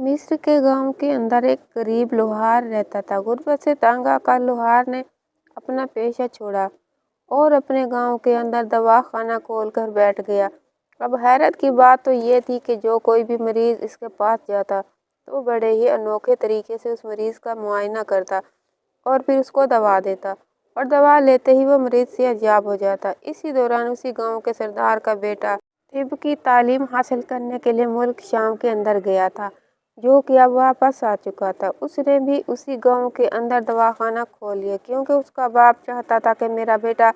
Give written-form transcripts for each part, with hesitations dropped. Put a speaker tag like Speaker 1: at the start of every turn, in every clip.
Speaker 1: मिस्र के गांव के अंदर एक गरीब लोहार रहता था। गुर्बत से तंग आकर लोहार ने अपना पेशा छोड़ा और अपने गांव के अंदर दवाखाना खोलकर बैठ गया। अब हैरत की बात तो ये थी कि जो कोई भी मरीज इसके पास जाता तो बड़े ही अनोखे तरीके से उस मरीज का मुआयना करता और फिर उसको दवा देता, और दवा लेते ही वो मरीज सेहतयाब हो जाता। इसी दौरान उसी गांव के सरदार का बेटा तिब की तालीम हासिल करने के लिए मुल्क शाम के अंदर गया था, जो कि अब वापस आ चुका था। उसने भी उसी गांव के अंदर दवाखाना खोल लिया, क्योंकि उसका बाप चाहता था कि मेरा बेटा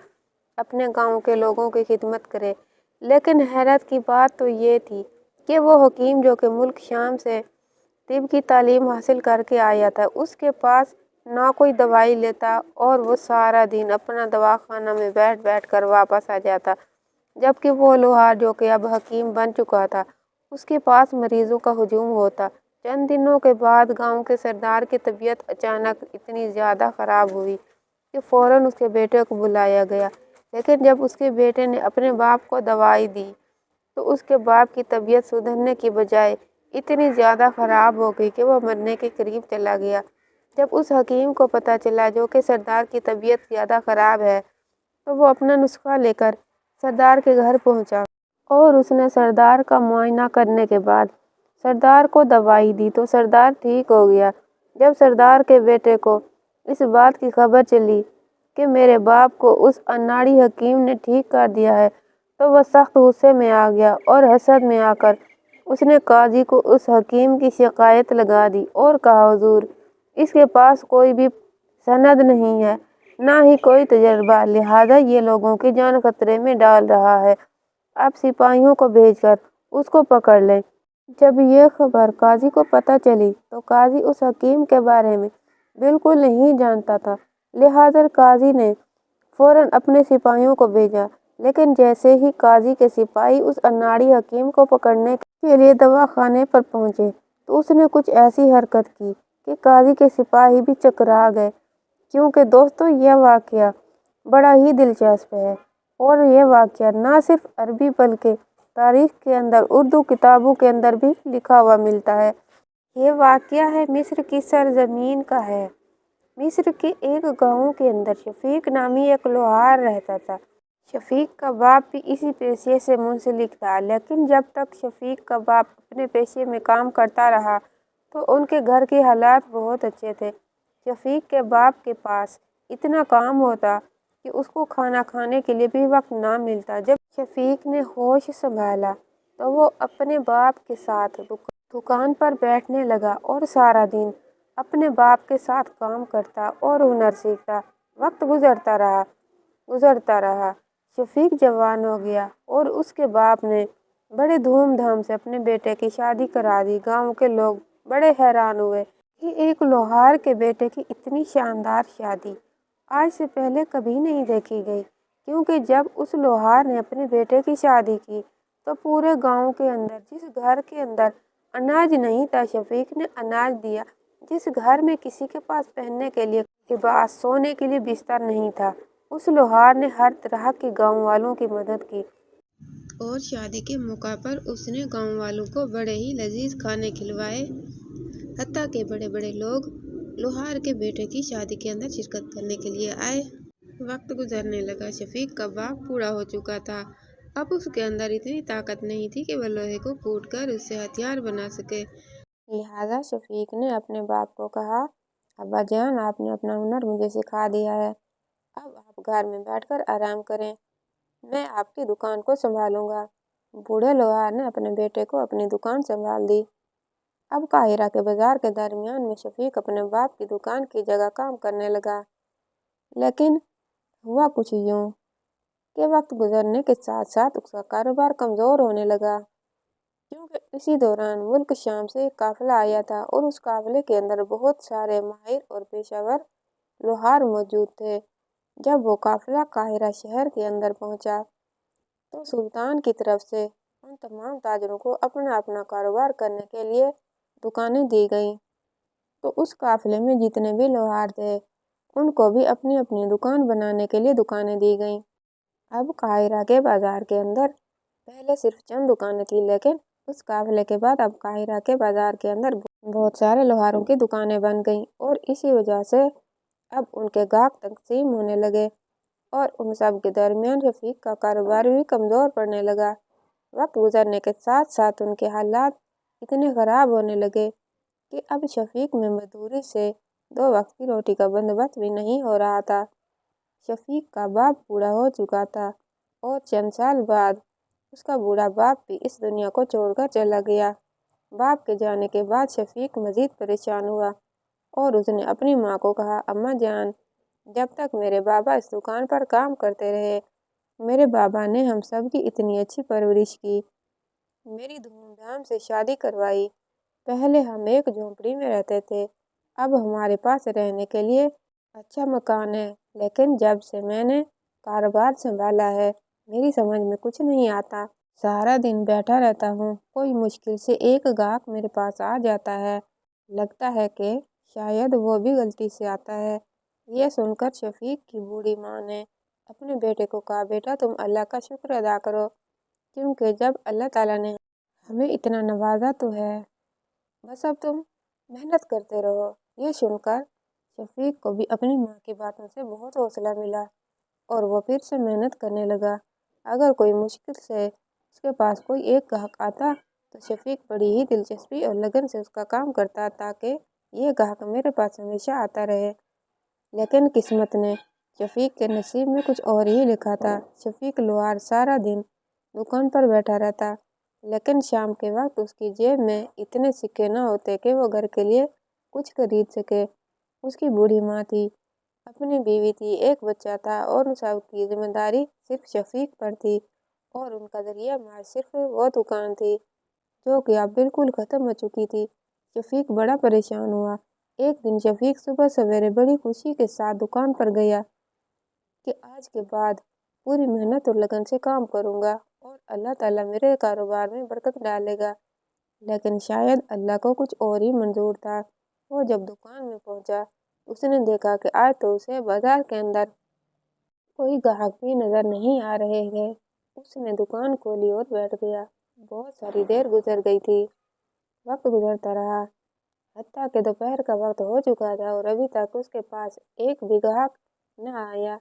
Speaker 1: अपने गांव के लोगों की खिदमत करे। लेकिन हैरत की बात तो ये थी कि वो हकीम जो कि मुल्क शाम से तिब की तालीम हासिल करके आया था, उसके पास ना कोई दवाई लेता और वो सारा दिन अपना दवाखाना में बैठ बैठ कर वापस आ जाता। जबकि वो लोहार जो कि अब हकीम बन चुका था, उसके पास मरीजों का हुजूम होता। चंद दिनों के बाद गांव के सरदार की तबीयत अचानक इतनी ज़्यादा ख़राब हुई कि फ़ौरन उसके बेटे को बुलाया गया। लेकिन जब उसके बेटे ने अपने बाप को दवाई दी तो उसके बाप की तबीयत सुधरने की बजाय इतनी ज़्यादा ख़राब हो गई कि वो मरने के करीब चला गया। जब उस हकीम को पता चला जो कि सरदार की तबीयत ज़्यादा ख़राब है, तो वो अपना नुस्खा लेकर सरदार के घर पहुंचा और उसने सरदार का मुआयना करने के बाद सरदार को दवाई दी तो सरदार ठीक हो गया। जब सरदार के बेटे को इस बात की खबर चली कि मेरे बाप को उस अनाड़ी हकीम ने ठीक कर दिया है, तो वह सख्त गुस्से में आ गया और हसद में आकर उसने काजी को उस हकीम की शिकायत लगा दी और कहा, हुजूर, इसके पास कोई भी सनद नहीं है, ना ही कोई तजर्बा, लिहाजा ये लोगों की जान खतरे में डाल रहा है। आप सिपाहियों को भेजकर उसको पकड़ लें। जब ये खबर काजी को पता चली तो काजी उस हकीम के बारे में बिल्कुल नहीं जानता था, लिहाजा काजी ने फौरन अपने सिपाहियों को भेजा। लेकिन जैसे ही काजी के सिपाही उस अनाड़ी हकीम को पकड़ने के लिए दवाखाने पर पहुंचे तो उसने कुछ ऐसी हरकत की कि काजी के सिपाही भी चकरा गए। क्योंकि दोस्तों, यह वाकया बड़ा ही दिलचस्प है और यह वाकया ना सिर्फ अरबी बल्कि तारीख के अंदर उर्दू किताबों के अंदर भी लिखा हुआ मिलता है। ये वाकया है मिस्र की सरजमीन का है। मिस्र के एक गांव के अंदर शफीक नामी एक लोहार रहता था। शफीक का बाप भी इसी पेशे से मुंसलिक था, लेकिन जब तक शफीक का बाप अपने पेशे में काम करता रहा तो उनके घर के हालात बहुत अच्छे थे। शफीक के बाप के पास इतना काम होता कि उसको खाना खाने के लिए भी वक्त ना मिलता। जब शफीक ने होश संभाला तो वो अपने बाप के साथ दुकान पर बैठने लगा और सारा दिन अपने बाप के साथ काम करता और हुनर सीखता। वक्त गुजरता रहा। शफीक जवान हो गया और उसके बाप ने बड़े धूमधाम से अपने बेटे की शादी करा दी। गांव के लोग बड़े हैरान हुए कि एक लोहार के बेटे की इतनी शानदार शादी आज से पहले कभी नहीं देखी गई, क्योंकि जब उस लोहार ने अपने बेटे की शादी की तो पूरे गांव के अंदर जिस घर के अंदर अनाज नहीं था, शफीक ने अनाज दिया। जिस घर में किसी के पास पहनने के लिए लिबास, सोने के लिए बिस्तर नहीं था, उस लोहार ने हर तरह के गांव वालों की मदद की और शादी के मौका पर उसने गांव वालों को बड़े ही लजीज खाने खिलवाए। हत्ता के बड़े बड़े लोग लोहार के बेटे की शादी के अंदर शिरकत करने के लिए आए। वक्त गुजरने लगा। शफीक का बाप बूढ़ा हो चुका था। अब उसके अंदर इतनी ताकत नहीं थी कि वह लोहे को कूट कर उससे हथियार बना सके। लिहाजा शफीक ने अपने बाप को कहा, अब्बा जान, आपने अपना हुनर मुझे सिखा दिया है, अब आप घर में बैठकर आराम करें, मैं आपकी दुकान को संभालूंगा। बूढ़े लोहार ने अपने बेटे को अपनी दुकान संभाल दी। अब काहिरा के बाजार के दरमियान में शफीक अपने बाप की दुकान की जगह काम करने लगा। लेकिन हुआ कुछ यूं कि वक्त गुजरने के साथ साथ उसका कारोबार कमज़ोर होने लगा, क्योंकि इसी दौरान मुल्क शाम से एक काफिला आया था और उस काफिले के अंदर बहुत सारे माहिर और पेशावर लोहार मौजूद थे। जब वो काफिला काहिरा शहर के अंदर पहुंचा तो सुल्तान की तरफ से उन तमाम ताजरों को अपना अपना कारोबार करने के लिए दुकानें दी गईं। तो उस काफिले में जितने भी लोहार थे उनको भी अपनी अपनी दुकान बनाने के लिए दुकानें दी गईं। अब काहिरा के बाजार के अंदर पहले सिर्फ चंद दुकानें थी, लेकिन उस काफिले के बाद अब काहिरा के बाजार के अंदर बहुत सारे लोहारों की दुकानें बन गईं और इसी वजह से अब उनके गाहक तकसीम होने लगे और उन सब के दरमियान शफीक का कारोबार भी कमज़ोर पड़ने लगा। वक्त गुजरने के साथ साथ उनके हालात इतने ख़राब होने लगे कि अब शफीक में मजदूरी से 2 वक्त की रोटी का बंदोबस्त भी नहीं हो रहा था। शफीक का बाप बूढ़ा हो चुका था और चंद साल बाद उसका बूढ़ा बाप भी इस दुनिया को छोड़कर चला गया। बाप के जाने के बाद शफीक मज़ीद परेशान हुआ और उसने अपनी माँ को कहा, अम्मा जान, जब तक मेरे बाबा इस दुकान पर काम करते रहे, मेरे बाबा ने हम सब की इतनी अच्छी परवरिश की, मेरी धूमधाम से शादी करवाई। पहले हम एक झोंपड़ी में रहते थे, अब हमारे पास रहने के लिए अच्छा मकान है, लेकिन जब से मैंने कारोबार संभाला है मेरी समझ में कुछ नहीं आता। सारा दिन बैठा रहता हूँ, कोई मुश्किल से एक गाहक मेरे पास आ जाता है, लगता है कि शायद वो भी गलती से आता है। यह सुनकर शफीक की बूढ़ी माँ ने अपने बेटे को कहा, बेटा तुम अल्लाह का शुक्र अदा करो, क्योंकि जब अल्लाह ताला ने हमें इतना नवाजा तो है, बस अब तुम मेहनत करते रहो। ये सुनकर शफीक को भी अपनी माँ की बातों से बहुत हौसला मिला और वो फिर से मेहनत करने लगा। अगर कोई मुश्किल से उसके पास कोई एक ग्राहक आता तो शफीक बड़ी ही दिलचस्पी और लगन से उसका काम करता ताकि ये ग्राहक मेरे पास हमेशा आता रहे। लेकिन किस्मत ने शफीक के नसीब में कुछ और ही लिखा था। शफीक लोहार सारा दिन दुकान पर बैठा रहता, लेकिन शाम के वक्त उसकी जेब में इतने सिक्के न होते कि वो घर के लिए कुछ खरीद सके। उसकी बूढ़ी माँ थी, अपनी बीवी थी, एक बच्चा था और उन सब की जिम्मेदारी सिर्फ शफीक पर थी और उनका जरिया मार सिर्फ वो दुकान थी जो कि अब बिल्कुल ख़त्म हो चुकी थी। शफीक बड़ा परेशान हुआ। एक दिन शफीक सुबह सवेरे बड़ी खुशी के साथ दुकान पर गया कि आज के बाद पूरी मेहनत और लगन से काम करूँगा और अल्लाह ताला मेरे कारोबार में बरकत डालेगा। लेकिन शायद अल्लाह को कुछ और ही मंजूर था। वो जब दुकान में पहुंचा, उसने देखा कि आज तो उसे बाजार के अंदर कोई ग्राहक भी नजर नहीं आ रहे हैं। उसने दुकान खोली और बैठ गया। बहुत सारी देर गुजर गई थी। वक्त गुजरता रहा, हत्ता के दोपहर का वक्त हो चुका था और अभी तक उसके पास एक भी ग्राहक न आया।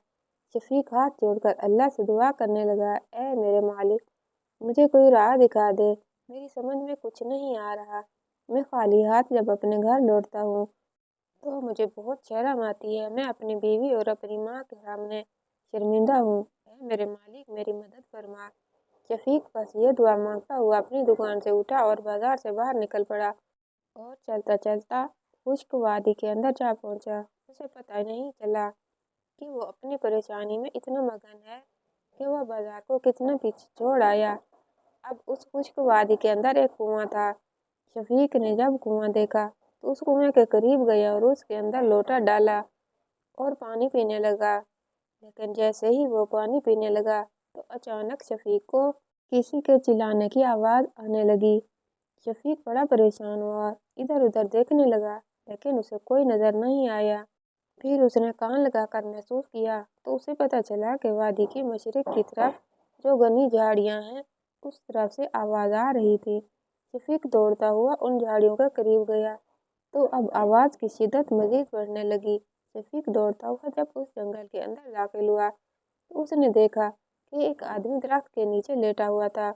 Speaker 1: शफीक हाथ जोड़कर अल्लाह से दुआ करने लगा, ऐ मेरे मालिक, मुझे कोई राह दिखा दे, मेरी समझ में कुछ नहीं आ रहा। मैं खाली हाथ जब अपने घर लौटता हूँ तो मुझे बहुत शर्म आती है। मैं अपनी बीवी और अपनी माँ के सामने शर्मिंदा हूँ। ऐ मेरे मालिक, मेरी मदद फरमा। शफीक बस ये दुआ मांगता हुआ अपनी दुकान से उठा और बाजार से बाहर निकल पड़ा और चलता चलता खुश्क वादी के अंदर जा पहुंचा। उसे पता नहीं चला कि वो अपनी परेशानी में इतना मगन है कि वह बाजार को कितना पीछे छोड़ आया। अब उस खुश्क वादी के अंदर एक कुआं था। शफीक ने जब कुआं देखा तो उस कुएं के करीब गया और उसके अंदर लोटा डाला और पानी पीने लगा। लेकिन जैसे ही वो पानी पीने लगा तो अचानक शफीक को किसी के चिल्लाने की आवाज़ आने लगी। शफीक बड़ा परेशान हुआ, इधर उधर देखने लगा, लेकिन उसे कोई नजर नहीं आया। फिर उसने कान लगाकर महसूस किया तो उसे पता चला कि वादी की मशरिक की तरफ जो घनी झाड़ियां हैं उस तरफ से आवाज़ आ रही थी। शफीक दौड़ता हुआ उन झाड़ियों के करीब गया तो अब आवाज़ की शिद्दत मजीद बढ़ने लगी। शफीक दौड़ता हुआ जब उस जंगल के अंदर दाखिल हुआ तो उसने देखा कि एक आदमी दरख्त के नीचे लेटा हुआ था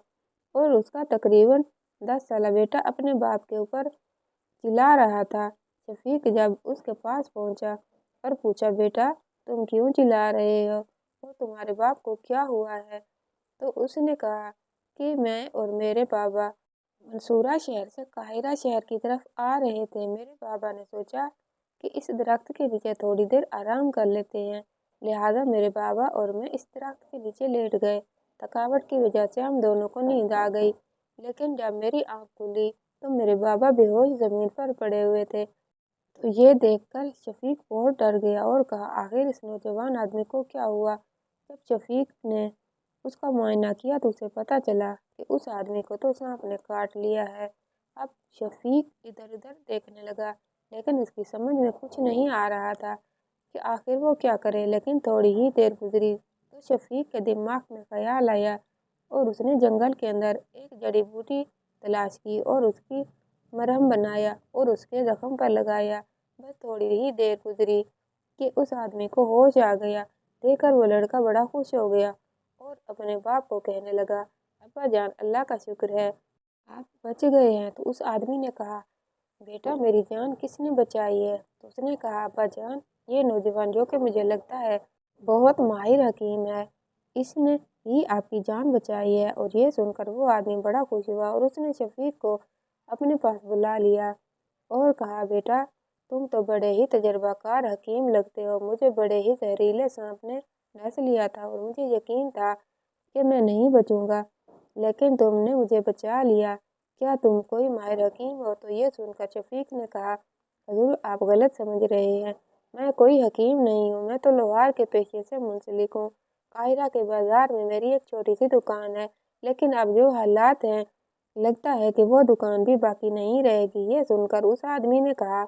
Speaker 1: और उसका तकरीबन 10 साल बेटा अपने बाप के ऊपर चिल्ला रहा था। शफीक जब उसके पास पहुंचा और पूछा, बेटा तुम क्यों चिल्ला रहे हो और तुम्हारे बाप को क्या हुआ है? तो उसने कहा कि मैं और मेरे बाबा मंसूरा शहर से काहिरा शहर की तरफ आ रहे थे। मेरे बाबा ने सोचा कि इस दरख्त के नीचे थोड़ी देर आराम कर लेते हैं, लिहाजा मेरे बाबा और मैं इस दरख्त के नीचे लेट गए। थकावट की वजह से हम दोनों को नींद आ गई, लेकिन जब मेरी आंख खुली तो मेरे बाबा बेहोश जमीन पर पड़े हुए थे। तो ये देखकर शफीक बहुत डर गया और कहा, आखिर इस नौजवान आदमी को क्या हुआ? जब शफीक ने उसका मुआयना किया तो उसे पता चला कि उस आदमी को तो सांप ने काट लिया है। अब शफीक इधर उधर देखने लगा, लेकिन उसकी समझ में कुछ नहीं आ रहा था कि आखिर वो क्या करे। लेकिन थोड़ी ही देर गुजरी तो शफीक के दिमाग में ख्याल आया और उसने जंगल के अंदर एक जड़ी बूटी تلاش کی اور اس کی مرہم بنایا اور اس کے زخم پر لگایا۔ بس تھوڑی ہی دیر گزری کہ اس آدمی کو ہوش آ گیا۔ دیکھ کر وہ لڑکا بڑا خوش ہو گیا اور اپنے باپ کو کہنے لگا، ابا جان اللہ کا شکر ہے آپ بچ گئے ہیں۔ تو اس آدمی نے کہا، بیٹا میری جان کس نے بچائی ہے؟ تو اس نے کہا، ابا جان یہ نوجوان جو کہ مجھے لگتا ہے بہت ماہر حکیم ہے، اس نے ہی آپ کی جان بچائی ہے۔ اور یہ سن کر وہ آدمی بڑا خوش ہوا اور اس نے شفیق کو اپنے پاس بلا لیا اور کہا، بیٹا تم تو بڑے ہی تجربہ کار حکیم لگتے ہو، مجھے بڑے ہی زہریلے سانپ نے ڈس لیا تھا اور مجھے یقین تھا کہ میں نہیں بچوں گا، لیکن تم نے مجھے بچا لیا، کیا تم کوئی ماہر حکیم ہو؟ تو یہ سن کر شفیق نے کہا، حضور آپ غلط سمجھ رہے ہیں، میں کوئی حکیم نہیں ہوں، میں تو لوہار کے پیشے سے منسلک ہوں۔ قاہرہ کے بازار میں میری ایک چھوٹی سی دکان ہے، لیکن اب جو حالات ہیں لگتا ہے کہ وہ دکان بھی باقی نہیں رہے گی۔ یہ سن کر اس آدمی نے کہا،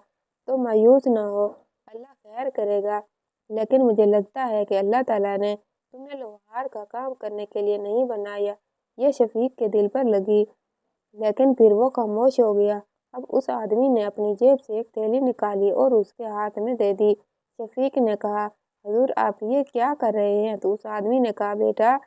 Speaker 1: تو مایوس نہ ہو، اللہ خیر کرے گا، لیکن مجھے لگتا ہے کہ اللہ تعالیٰ نے تمہیں لوہار کا کام کرنے کے لیے نہیں بنایا۔ یہ شفیق کے دل پر لگی، لیکن پھر وہ خاموش ہو گیا۔ اب اس آدمی نے اپنی جیب سے ایک تھیلی نکالی اور اس کے ہاتھ میں دے دی۔ شفیق نے کہا، حضور آپ یہ کیا کر رہے ہیں؟ تو اس آدمی نے کہا، بیٹا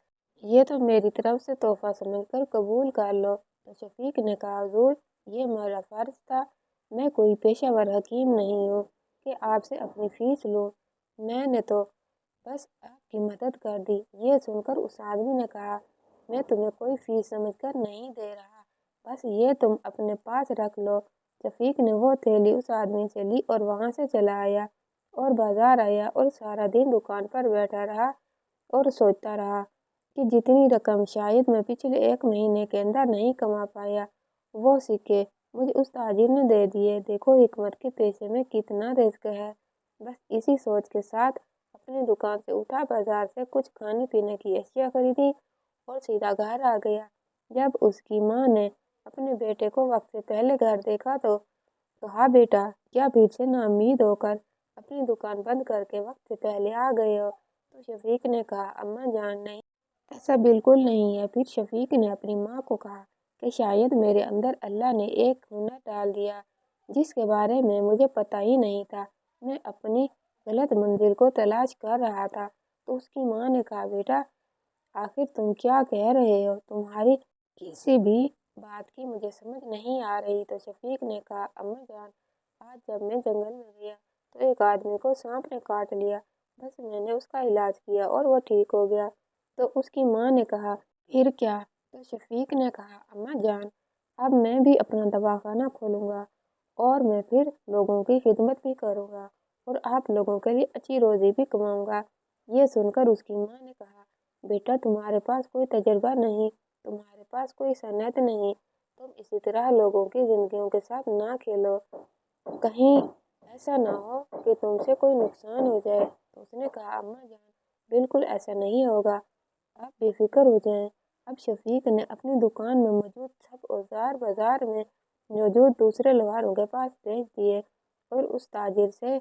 Speaker 1: یہ تو میری طرف سے تحفہ سمجھ کر قبول کر لو۔ تو شفیق نے کہا، حضور یہ میرا فرض تھا، میں کوئی پیشہ ور حکیم نہیں ہوں کہ آپ سے اپنی فیس لوں، میں نے تو بس آپ کی مدد کر دی۔ یہ سن کر اس آدمی نے کہا، میں تمہیں کوئی فیس سمجھ کر نہیں دے رہا، بس یہ تم اپنے پاس رکھ لو۔ شفیق نے وہ تھیلی اس آدمی سے لی اور وہاں سے چلا آیا اور بازار آیا اور سارا دن دکان پر بیٹھا رہا اور سوچتا رہا کہ جتنی رقم شاید میں پچھلے ایک مہینے کے اندر نہیں کما پایا، وہ سکے مجھے اس تاجر نے دے دیے۔ دیکھو حکمت کے پیشے میں کتنا رزق ہے۔ بس اسی سوچ کے ساتھ اپنی دکان سے اٹھا، بازار سے کچھ کھانے پینے کی اشیاء خریدی اور سیدھا گھر آ گیا۔ جب اس کی ماں نے اپنے بیٹے کو وقت سے پہلے گھر دیکھا تو کہا، بیٹا کیا پھر سے نا امید ہو کر اپنی دکان بند کر کے وقت سے پہلے آ گئے ہو؟ تو شفیق نے کہا، اماں جان نہیں، ایسا بالکل نہیں ہے۔ پھر شفیق نے اپنی ماں کو کہا کہ شاید میرے اندر اللہ نے ایک ہنر ڈال دیا جس کے بارے میں مجھے پتہ ہی نہیں تھا، میں اپنی غلط منزل کو تلاش کر رہا تھا۔ تو اس کی ماں نے کہا، بیٹا آخر تم کیا کہہ رہے ہو؟ تمہاری کسی بھی بات کی مجھے سمجھ نہیں آ رہی۔ تو شفیق نے کہا، اماں جان آج جب میں جنگل میں گیا تو ایک آدمی کو سانپ نے کاٹ لیا، بس میں نے اس کا علاج کیا اور وہ ٹھیک ہو گیا۔ تو اس کی ماں نے کہا، پھر کیا؟ تو شفیق نے کہا، اماں جان اب میں بھی اپنا دواخانہ کھولوں گا اور میں پھر لوگوں کی خدمت بھی کروں گا اور آپ لوگوں کے لیے اچھی روزی بھی کماؤں گا۔ یہ سن کر اس کی ماں نے کہا، بیٹا تمہارے پاس کوئی تجربہ نہیں، تمہارے پاس کوئی صنعت نہیں، تم اسی طرح لوگوں کی زندگیوں کے ساتھ نہ کھیلو، کہیں ایسا نہ ہو کہ تم سے کوئی نقصان ہو جائے۔ تو اس نے کہا، اماں جان بالکل ایسا نہیں ہوگا، آپ بے فکر ہو جائیں۔ اب شفیق نے اپنی دکان میں موجود سب اوزار بازار میں موجود دوسرے لوہاروں کے پاس بھیج دیے اور اس تاجر سے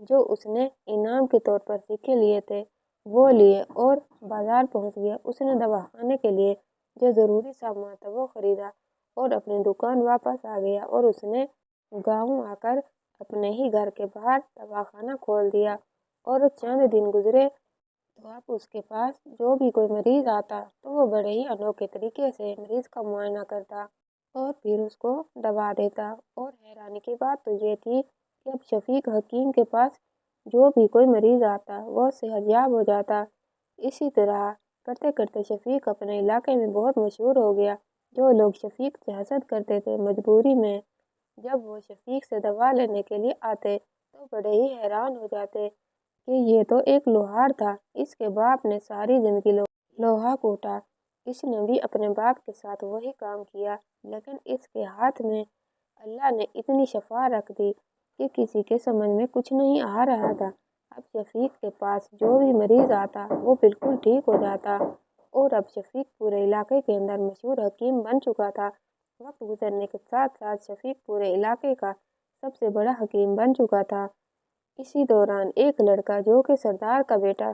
Speaker 1: جو اس نے انعام کے طور پر سکے لیے تھے وہ لیے اور بازار پہنچ گیا۔ اس نے دواخانے کے لیے جو ضروری سامان تھا وہ خریدا اور اپنی دکان واپس آ گیا اور اس نے گاؤں آ کر اپنے ہی گھر کے باہر دواخانہ کھول دیا۔ اور چند دن گزرے تو اب اس کے پاس جو بھی کوئی مریض آتا تو وہ بڑے ہی انوکھے طریقے سے مریض کا معائنہ کرتا اور پھر اس کو دوا دیتا۔ اور حیرانی کی بات تو یہ تھی کہ اب شفیق حکیم کے پاس جو بھی کوئی مریض آتا وہ صحت یاب ہو جاتا۔ اسی طرح کرتے کرتے شفیق اپنے علاقے میں بہت مشہور ہو گیا۔ جو لوگ شفیق سے حسد کرتے تھے، مجبوری میں جب وہ شفیق سے دوا لینے کے لیے آتے تو بڑے ہی حیران ہو جاتے کہ یہ تو ایک لوہار تھا، اس کے باپ نے ساری زندگی لوہا کوٹا، اس نے بھی اپنے باپ کے ساتھ وہی کام کیا، لیکن اس کے ہاتھ میں اللہ نے اتنی شفا رکھ دی کہ کسی کے سمجھ میں کچھ نہیں آ رہا تھا۔ اب شفیق کے پاس جو بھی مریض آتا وہ بالکل ٹھیک ہو جاتا اور اب شفیق پورے علاقے کے اندر مشہور حکیم بن چکا تھا۔ وقت گزرنے کے ساتھ ساتھ شفیق پورے علاقے کا سب سے بڑا حکیم بن چکا تھا۔ اسی دوران ایک لڑکا جو کہ سردار کا بیٹا،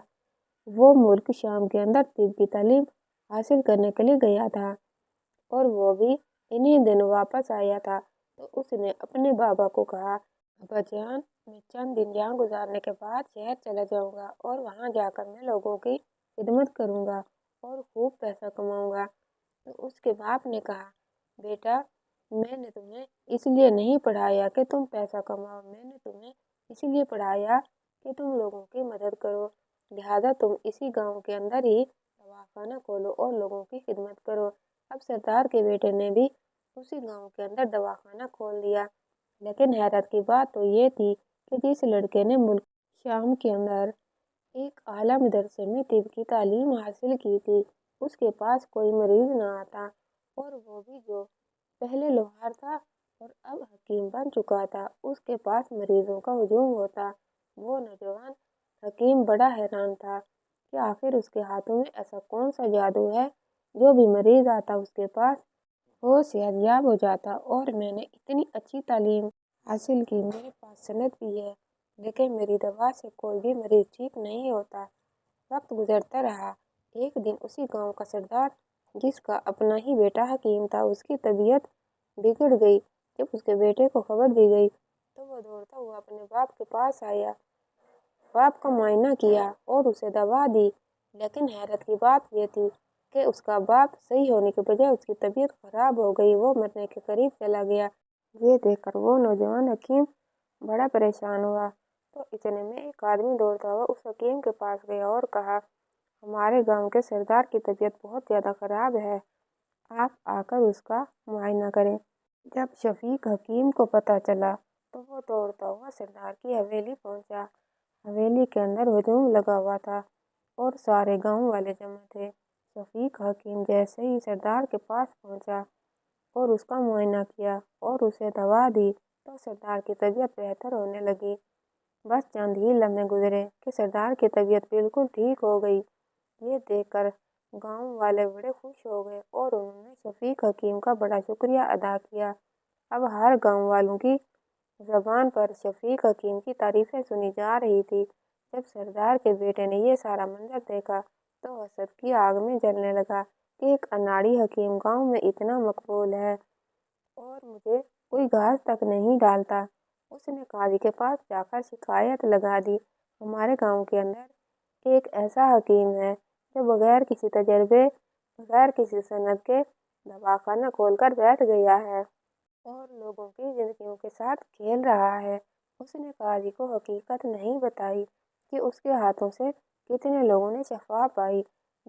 Speaker 1: وہ ملک شام کے اندر طب کی تعلیم حاصل کرنے کے لیے گیا تھا اور وہ بھی इन्हीं दिन वापस आया था तो उसने अपने बाबा को कहा, अब्बा जान, मैं चंद दिन यहाँ गुजारने के बाद शहर चला जाऊँगा और वहाँ जाकर मैं लोगों की खिदमत करूँगा और खूब पैसा कमाऊँगा। तो उसके बाप ने कहा, बेटा, मैंने तुम्हें इसलिए नहीं पढ़ाया कि तुम पैसा कमाओ, मैंने तुम्हें इसलिए पढ़ाया कि तुम लोगों की मदद करो। लिहाजा तुम इसी गांव के अंदर ही दवाखाना खोलो और लोगों की खिदमत करो। अब सरदार के बेटे ने भी उसी गांव के अंदर दवाखाना खोल दिया। लेकिन हैरत की बात तो ये थी कि जिस लड़के ने मुल्क शाम के अंदर एक आला मदरसे में तिब की तालीम हासिल की थी, उसके पास कोई मरीज न आता, और वो भी जो पहले लोहार था और अब हकीम बन चुका था, उसके पास मरीजों का हुजूम होता। वो नौजवान हकीम बड़ा हैरान था कि आखिर उसके हाथों में ऐसा कौन सा जादू है, जो भी मरीज आता उसके पास वो सेहतयाब हो जाता। और मैंने इतनी अच्छी तालीम हासिल की, मेरे पास सनद भी है, लेकिन मेरी दवा से कोई भी मरीज ठीक नहीं होता। वक्त गुजरता रहा। एक दिन उसी गांव का सरदार, जिसका अपना ही बेटा हकीम था, उसकी तबीयत बिगड़ गई। जब उसके बेटे को खबर दी गई तो वो दौड़ता हुआ अपने बाप के पास आया, बाप का मुआयना किया और उसे दवा दी। लेकिन हैरत की बात यह थी कि उसका बाप सही होने के बजाय उसकी तबीयत खराब हो गई, वो मरने के करीब चला गया। ये देखकर वो नौजवान हकीम बड़ा परेशान हुआ। तो इतने में एक आदमी दौड़ता हुआ उस हकीम के पास गया और कहा, हमारे गांव के सरदार की तबीयत बहुत ज़्यादा खराब है, आप आकर उसका मुआयना करें। जब शफीक हकीम को पता चला तो वो दौड़ता हुआ सरदार की हवेली पहुंचा। हवेली के अंदर हुजूम लगा हुआ था और सारे गांव वाले जमा थे। शफीक हकीम जैसे ही सरदार के पास पहुंचा और उसका मुआयना किया और उसे दवा दी तो सरदार की तबीयत बेहतर होने लगी। बस चंद ही लम्हे गुजरे कि सरदार की तबीयत बिल्कुल ठीक हो गई। ये देखकर गांव वाले बड़े खुश हो गए और उन्होंने शफीक हकीम का बड़ा शुक्रिया अदा किया। अब हर गांव वालों की ज़बान पर शफीक हकीम की तारीफें सुनी जा रही थी। जब सरदार के बेटे ने ये सारा मंजर देखा तो हसद की आग में जलने लगा कि एक अनाड़ी हकीम गांव में इतना मकबूल है और मुझे कोई घास तक नहीं डालता। उसने काजी के पास जाकर शिकायत लगा दी, हमारे गांव के अंदर एक ऐसा हकीम है जो बगैर किसी तजर्बे, बगैर किसी सनद के दवाखाना खोलकर बैठ गया है और लोगों की जिंदगियों के साथ खेल रहा है। उसने काजी को हकीकत नहीं बताई कि उसके हाथों से कितने लोगों ने शफा पाई।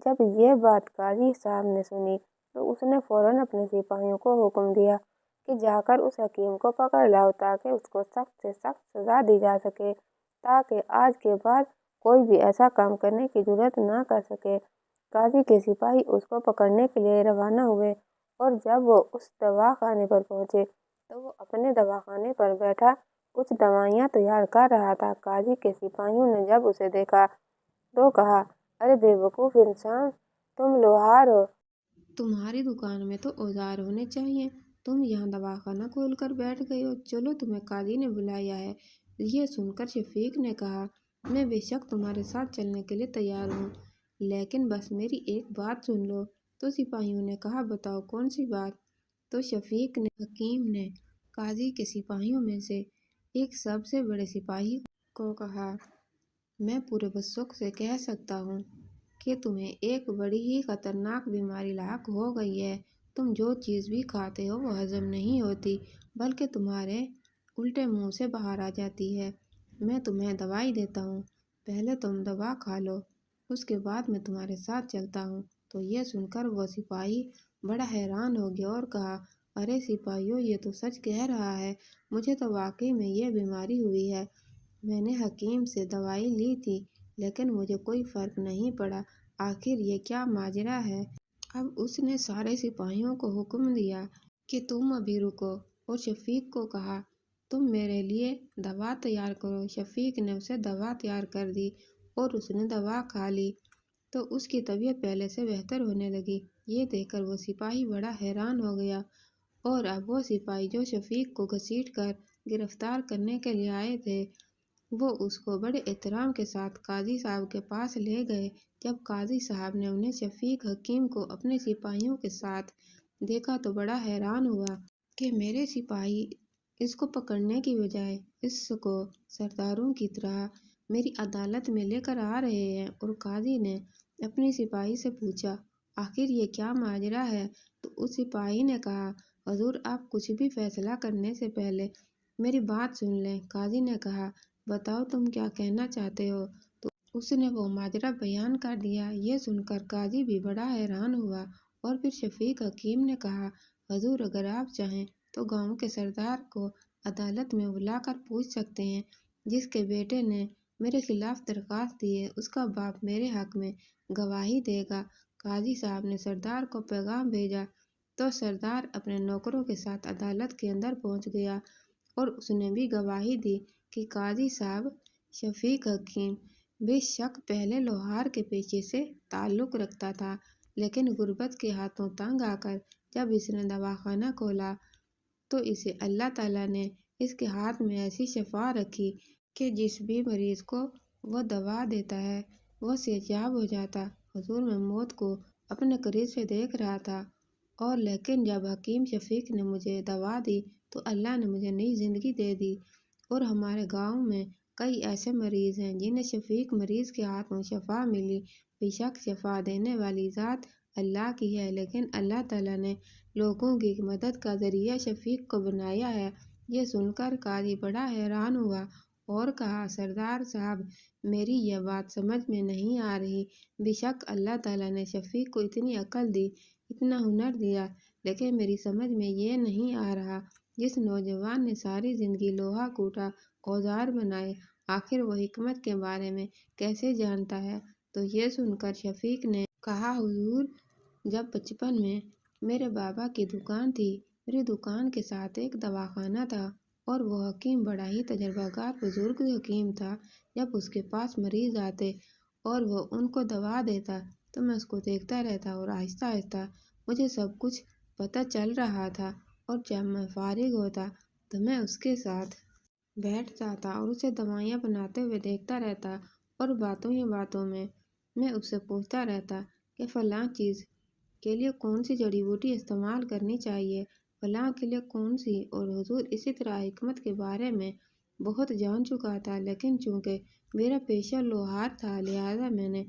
Speaker 1: जब ये बात काजी साहब ने सुनी तो उसने फौरन अपने सिपाहियों को हुक्म दिया कि जाकर उस हकीम को पकड़ लाओ ताकि उसको सख्त से सख्त सजा दी जा सके, ताकि आज के बाद कोई भी ऐसा काम करने की जुर्रत ना कर सके। काजी के सिपाही उसको पकड़ने के लिए रवाना हुए और जब वो उस दवाखाने पर पहुंचे तो वो अपने दवाखाने पर बैठा कुछ दवाइयाँ तैयार कर रहा था। काजी के सिपाहियों ने जब उसे देखा तो कहा, अरे बेवकूफ़ इंसान, तुम लोहार हो, तुम्हारी दुकान में तो औजार होने चाहिए, तुम यहाँ दवाखाना खोल कर बैठ गए हो, चलो तुम्हें काजी ने बुलाया है। ये सुनकर शफीक ने कहा, मैं बेशक तुम्हारे साथ चलने के लिए तैयार हूँ, लेकिन बस मेरी एक बात सुन लो। तो सिपाहियों ने कहा, बताओ कौन सी बात। तो शफीक ने हकीम ने काजी के सिपाहियों में से एक सबसे बड़े सिपाही को कहा, मैं पूरे बसुक से कह सकता हूँ कि तुम्हें एक बड़ी ही खतरनाक बीमारी लाक हो गई है। तुम जो चीज़ भी खाते हो वो हजम नहीं होती, बल्कि तुम्हारे उल्टे मुंह से बाहर आ जाती है। मैं तुम्हें दवाई देता हूँ, पहले तुम दवा खा लो, उसके बाद मैं तुम्हारे साथ चलता हूँ। तो ये सुनकर वो सिपाही बड़ा हैरान हो गया और कहा, अरे सिपाहियों, ये तो सच कह रहा है, मुझे तो वाकई में ये बीमारी हुई है। मैंने हकीम से दवाई ली थी लेकिन मुझे कोई फर्क नहीं पड़ा, आखिर ये क्या माजरा है। अब उसने सारे सिपाहियों को हुक्म दिया कि तुम अभी रुको और शफीक को कहा, तुम मेरे लिए दवा तैयार करो। शफीक ने उसे दवा तैयार कर दी और उसने दवा खा ली तो उसकी तबीयत पहले से बेहतर होने लगी। ये देखकर वो सिपाही बड़ा हैरान हो गया और अब वो सिपाही जो शफीक को घसीट कर गिरफ्तार करने के लिए आए थे, वो उसको बड़े एहतराम के साथ काजी साहब के पास ले गए। जब काजी साहब ने उन्हें शफीक हकीम को अपने सिपाहियों के साथ دیکھا تو بڑا حیران ہوا کہ میرے سپاہی اس کو پکڑنے کی بجائے اس کو سرداروں کی طرح میری عدالت میں لے کر آ رہے ہیں۔ اور قاضی نے اپنے سپاہی سے پوچھا، آخر یہ کیا ماجرا ہے؟ تو اس سپاہی نے کہا، حضور آپ کچھ بھی فیصلہ کرنے سے پہلے میری بات سن لیں۔ قاضی نے کہا، بتاؤ تم کیا کہنا چاہتے ہو؟ تو اس نے وہ ماجرا بیان کر دیا۔ یہ سن کر قاضی بھی بڑا حیران ہوا اور پھر شفیق حکیم نے کہا، حضور اگر آپ چاہیں تو گاؤں کے سردار کو عدالت میں بلا کر پوچھ سکتے ہیں۔ جس کے بیٹے نے میرے خلاف درخواست دی ہے اس کا باپ میرے حق میں گواہی دے گا۔ قاضی صاحب نے سردار کو پیغام بھیجا تو سردار اپنے نوکروں کے ساتھ عدالت کے اندر پہنچ گیا اور اس نے بھی گواہی دی کہ قاضی صاحب شفیق حکیم بے شک پہلے لوہار کے پیشے سے تعلق رکھتا تھا، لیکن غربت کے ہاتھوں تنگ آ کر جب اس نے دواخانہ کھولا تو اسے اللہ تعالیٰ نے اس کے ہاتھ میں ایسی شفا رکھی کہ جس بھی مریض کو وہ دوا دیتا ہے وہ صحت یاب ہو جاتا۔ حضور میں موت کو اپنے قریب سے دیکھ رہا تھا اور لیکن جب حکیم شفیق نے مجھے دوا دی تو اللہ نے مجھے نئی زندگی دے دی۔ اور ہمارے گاؤں میں کئی ایسے مریض ہیں جنہیں شفیق مریض کے ہاتھوں شفا ملی۔ بے شک شفا دینے والی ذات اللہ کی ہے، لیکن اللہ تعالیٰ نے لوگوں کی مدد کا ذریعہ شفیق کو بنایا ہے۔ یہ سن کر قاضی بڑا حیران ہوا اور کہا، سردار صاحب میری یہ بات سمجھ میں نہیں آ رہی۔ بے شک اللہ تعالیٰ نے شفیق کو اتنی عقل دی، اتنا ہنر دیا، لیکن میری سمجھ میں یہ نہیں آ رہا جس نوجوان نے ساری زندگی لوہا کوٹا، اوزار بنائے، آخر وہ حکمت کے بارے میں کیسے جانتا ہے؟ تو یہ سن کر شفیق نے کہا، حضور جب بچپن میں میرے بابا کی دکان تھی، میری دکان کے ساتھ ایک دواخانہ تھا اور وہ حکیم بڑا ہی تجربہ کار بزرگ حکیم تھا۔ جب اس کے پاس مریض آتے اور وہ ان کو دوا دیتا تو میں اس کو دیکھتا رہتا اور آہستہ آہستہ مجھے سب کچھ پتہ چل رہا تھا، اور جب میں فارغ ہوتا تو میں اس کے ساتھ بیٹھ جاتا اور اسے دوائیاں بناتے ہوئے دیکھتا رہتا، اور باتوں ہی باتوں میں اس سے پوچھتا رہتا کہ فلاں چیز کے لیے کون سی جڑی بوٹی استعمال کرنی چاہیے، فلاں کے لیے کون سی۔ اور حضور اسی طرح حکمت کے بارے میں بہت جان چکا تھا، لیکن چونکہ میرا پیشہ لوہار تھا لہٰذا میں نے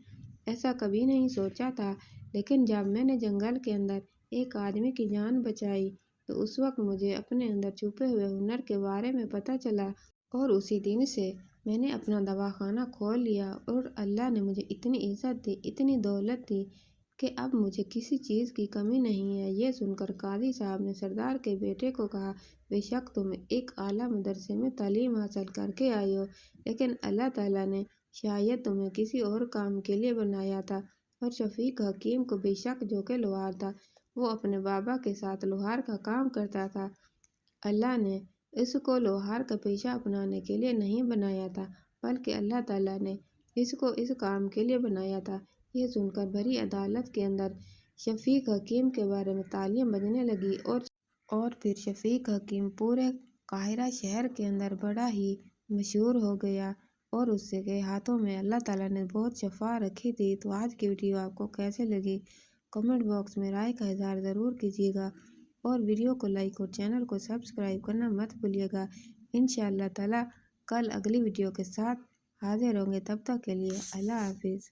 Speaker 1: ایسا کبھی نہیں سوچا تھا۔ لیکن جب میں نے جنگل کے اندر ایک آدمی کی جان بچائی تو اس وقت مجھے اپنے اندر چھپے ہوئے ہنر کے بارے میں پتہ چلا، اور اسی دن سے میں نے اپنا دواخانہ کھول لیا اور اللہ نے مجھے اتنی عزت دی، اتنی دولت دی کہ اب مجھے کسی چیز کی کمی نہیں ہے۔ یہ سن کر قاضی صاحب نے سردار کے بیٹے کو کہا، بے شک تم ایک اعلیٰ مدرسے میں تعلیم حاصل کر کے آئے ہو، لیکن اللہ تعالیٰ نے شاید تمہیں کسی اور کام کے لیے بنایا تھا۔ اور شفیق حکیم کو بے شک جو کہ لوہار تھا وہ اپنے بابا کے ساتھ لوہار کا کام کرتا تھا، اللہ نے اس کو لوہار کا پیشہ اپنانے کے لیے نہیں بنایا تھا بلکہ اللہ تعالیٰ نے اس کو اس کام کے لیے بنایا تھا۔ یہ سن کر بڑی عدالت کے اندر شفیق حکیم کے بارے میں تالیاں بجنے لگی اور پھر شفیق حکیم پورے قاہرہ شہر کے اندر بڑا ہی مشہور ہو گیا اور اس کے ہاتھوں میں اللہ تعالیٰ نے بہت شفا رکھی تھی۔ تو آج کی ویڈیو آپ کو کیسے لگی؟ کمنٹ باکس میں رائے کا اظہار ضرور کیجیے گا اور ویڈیو کو لائک اور چینل کو سبسکرائب کرنا مت بھولیے گا۔ انشاءاللہ تعالیٰ کل اگلی ویڈیو کے ساتھ حاضر ہوں گے، تب تک کے لیے اللہ حافظ۔